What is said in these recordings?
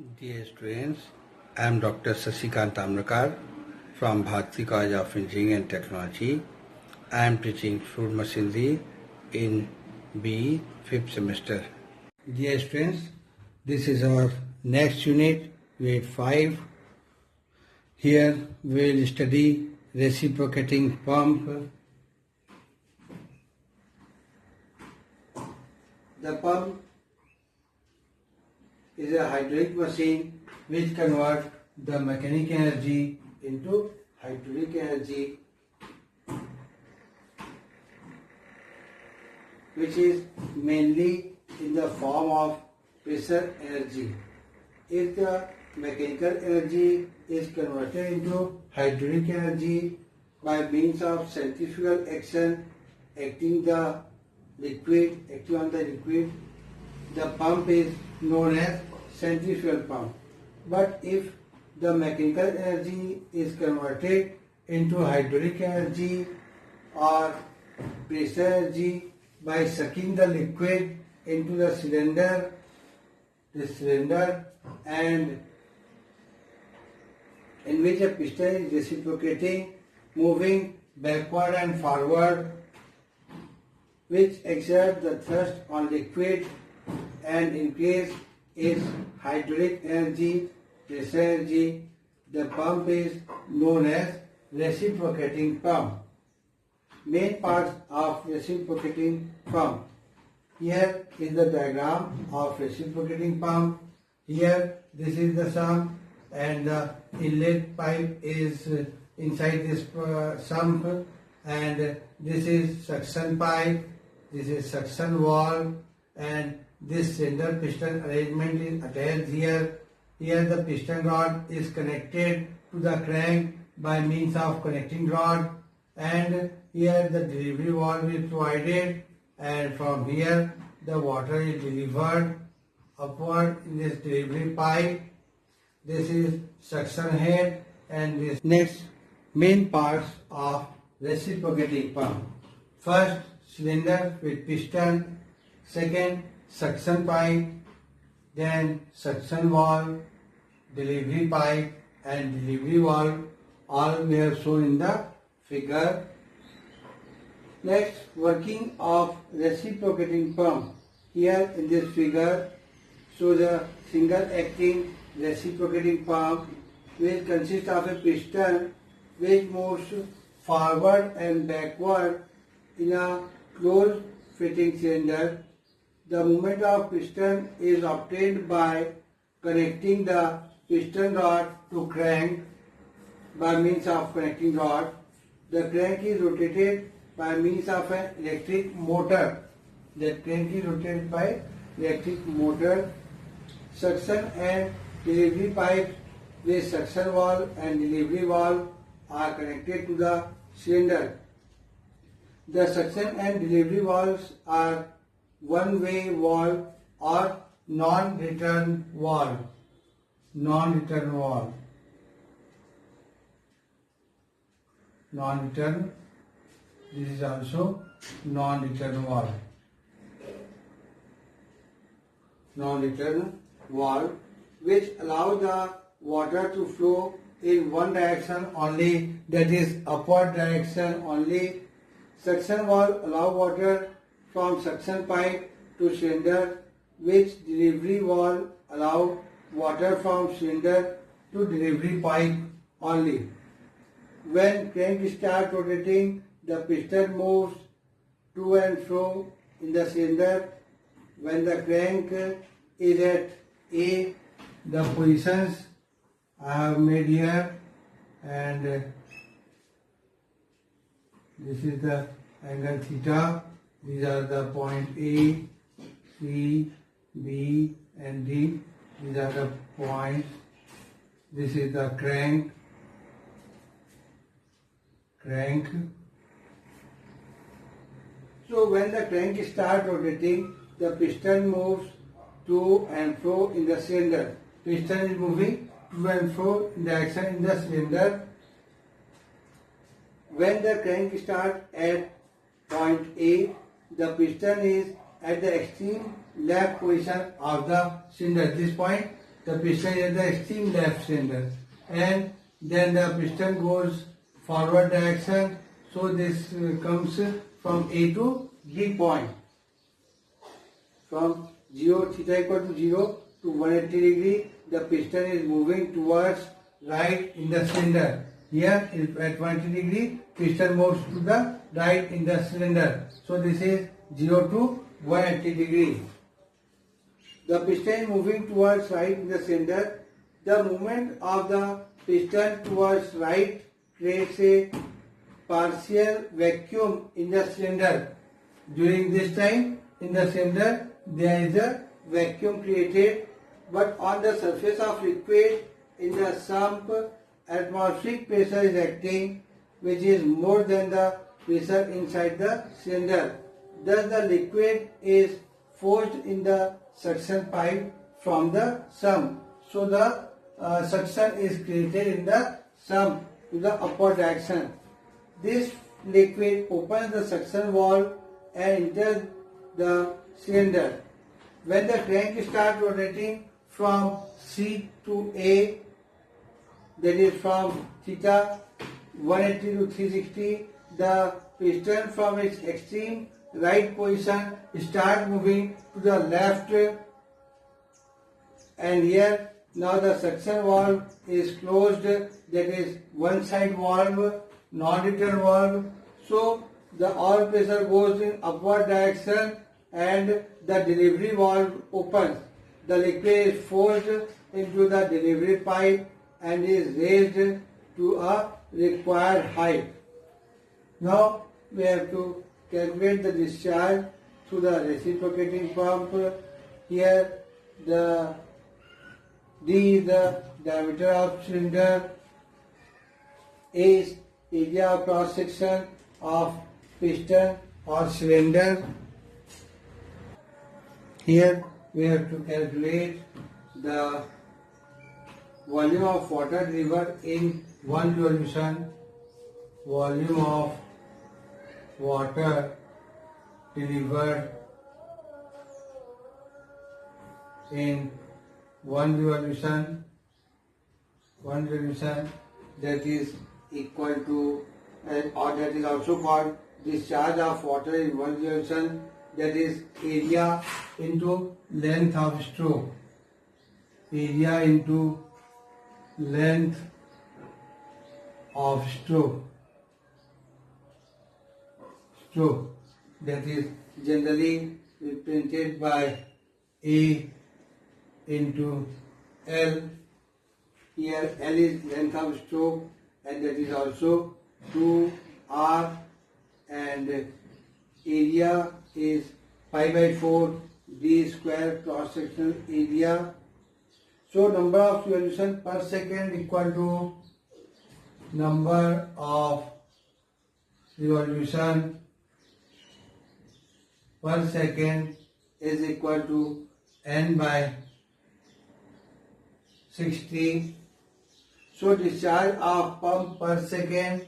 Dear students, I am Dr. Sasikant Tamrakar from Bharati College of Engineering and Technology. I am teaching fluid machinery in BE 5th semester. Dear students, this is our next unit, Unit 5. Here we will study reciprocating pump. The pump is a hydraulic machine which converts the mechanical energy into hydraulic energy, which is mainly in the form of pressure energy. If the mechanical energy is converted into hydraulic energy by means of centrifugal action acting on the liquid, the pump is known as centrifugal pump. But if the mechanical energy is converted into hydraulic energy or pressure energy by sucking the liquid into the cylinder, and in which a piston is reciprocating, moving backward and forward, which exerts the thrust on liquid and increase its hydraulic energy, pressure energy. The pump is known as reciprocating pump. Main parts of reciprocating pump. Here is the diagram of reciprocating pump. Here this is the sump and the inlet pipe is inside this sump, and this is suction pipe, this is suction valve, and this cylinder piston arrangement is attached here. Here the piston rod is connected to the crank by means of connecting rod, and here the delivery valve is provided, and from here the water is delivered upward in this delivery pipe. This is suction head, and this next main parts of reciprocating pump. First, cylinder with piston. Second, suction pipe, then suction valve, delivery pipe and delivery valve, all we have shown in the figure. Next, working of reciprocating pump. Here in this figure shows a single acting reciprocating pump which consists of a piston which moves forward and backward in a closed fitting cylinder. The movement of piston is obtained by connecting the piston rod to crank by means of connecting rod. The crank is rotated by means of an electric motor. Suction and delivery pipes with suction valve and delivery valve are connected to the cylinder. The suction and delivery valves are one-way valve or non-return valve. This is also non-return valve. Which allow the water to flow in one direction only, that is upward direction only. Suction valve allow water from suction pipe to cylinder, which delivery valve allow water from cylinder to delivery pipe only. When crank starts rotating, the piston moves to and fro in the cylinder. When the crank is at A, the positions I have made here, and this is the angle theta. These are the point A, C, B and D. These are the points. This is the crank. So when the crank starts rotating, the piston moves to and fro in the cylinder. Piston is moving to and fro in direction in the cylinder. When the crank starts at point A, the piston is at the extreme left position of the cylinder. This point the piston is at the extreme left cylinder, and then the piston goes forward direction. So this comes from A to B point. From 0 theta equal to 0 to 180 degree, the piston is moving towards right in the cylinder. Here at 180 degree, piston moves to the right in the cylinder. So this is 0 to 180 degree. The piston is moving towards right in the cylinder. The movement of the piston towards right creates a partial vacuum in the cylinder. During this time, in the cylinder, there is a vacuum created, but on the surface of liquid in the sump, atmospheric pressure is acting, which is more than the pressure inside the cylinder. Thus the liquid is forced in the suction pipe from the sump. So the suction is created in the sump to the upward direction. This liquid opens the suction valve and enters the cylinder. When the crank starts rotating from C to A, that is from theta 180 to 360, the piston from its extreme right position starts moving to the left, and here now the suction valve is closed, that is one side valve, non-return valve. So the oil pressure goes in upward direction and the delivery valve opens. The liquid is forced into the delivery pipe and is raised to a required height. Now we have to calculate the discharge through the reciprocating pump. Here the D is the diameter of cylinder, A is area of cross section of piston or cylinder. Here we have to calculate the volume of water delivered in one revolution. Volume of water delivered in one revolution, that is equal to, or that is also called discharge of water in one revolution, that is area into length of stroke. Area into length of stroke. That is generally represented by A into L. Here L is length of stroke and that is also 2R, and area is pi by 4 D square cross sectional area. So number of revolution per second equal to number of revolution per second is equal to N by 60. So discharge of pump per second,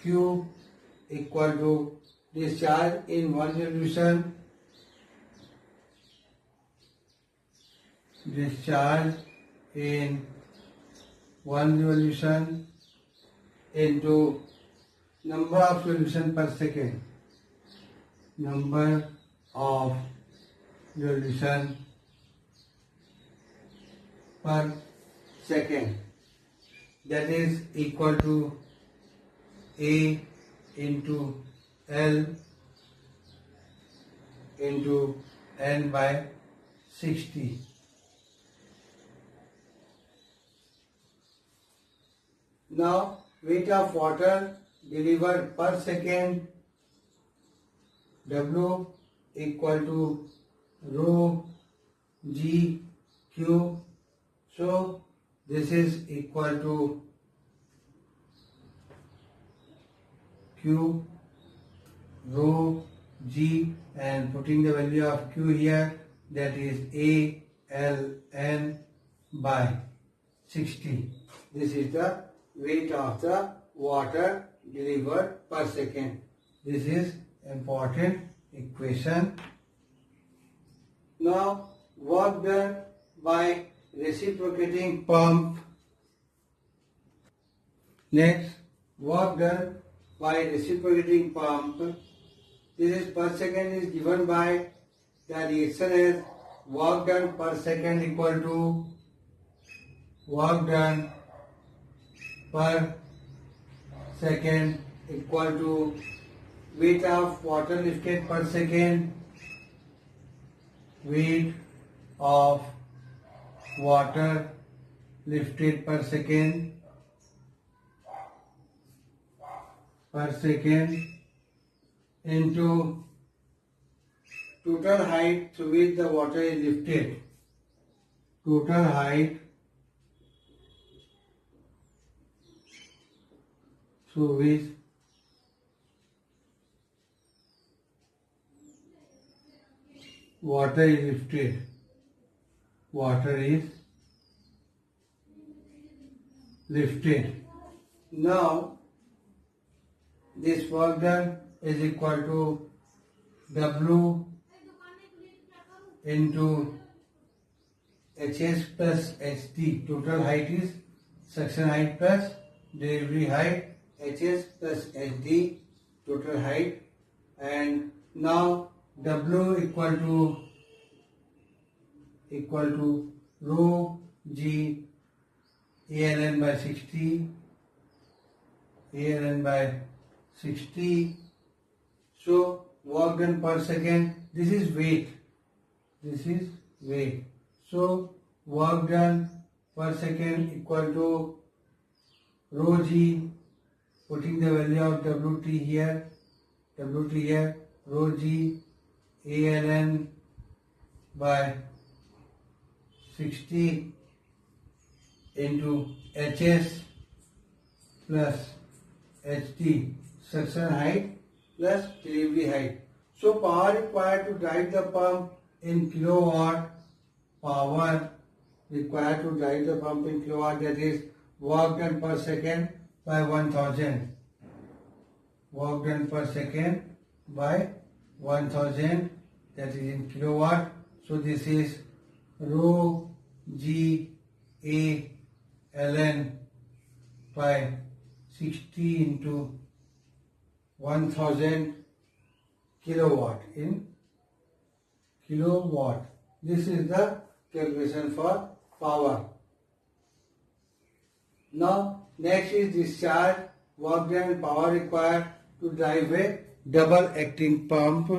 Q equal to discharge in one revolution, into number of revolution per second, that is equal to A into L into N by 60. Now weight of water delivered per second, W equal to rho G Q. So this is equal to Q rho G, and putting the value of Q here, that is A L N by 60. This is the weight of the water delivered per second. This is important equation. Now work done by reciprocating pump. Next, work done by reciprocating pump. This is per second is given by the reaction as work done per second equal to work done per second equal to weight of water lifted per second, weight of water lifted per second into total height to which the water is lifted. Total height to which water is lifted. Water is lifted. Now, this work done is equal to W into HS plus HD. Total height is suction height plus delivery height. HS plus HD total height. And now W equal to rho G ALN by 60. ALN by 60. So work done per second. This is weight. This is weight. So work done per second equal to rho G. Putting the value of WT here. Rho G ALN by 60 into HS plus HD, suction height plus delivery height. So power required to drive the pump in kilowatt, power required to drive the pump in kilowatt, that is work done per second by 1000. Work done per second by 1000, that is in kilowatt. So this is rho G A ln by 60 into 1000 kilowatt in kilowatt. This is the calculation for power. Now next is discharge, work done, power required to drive a double acting pump.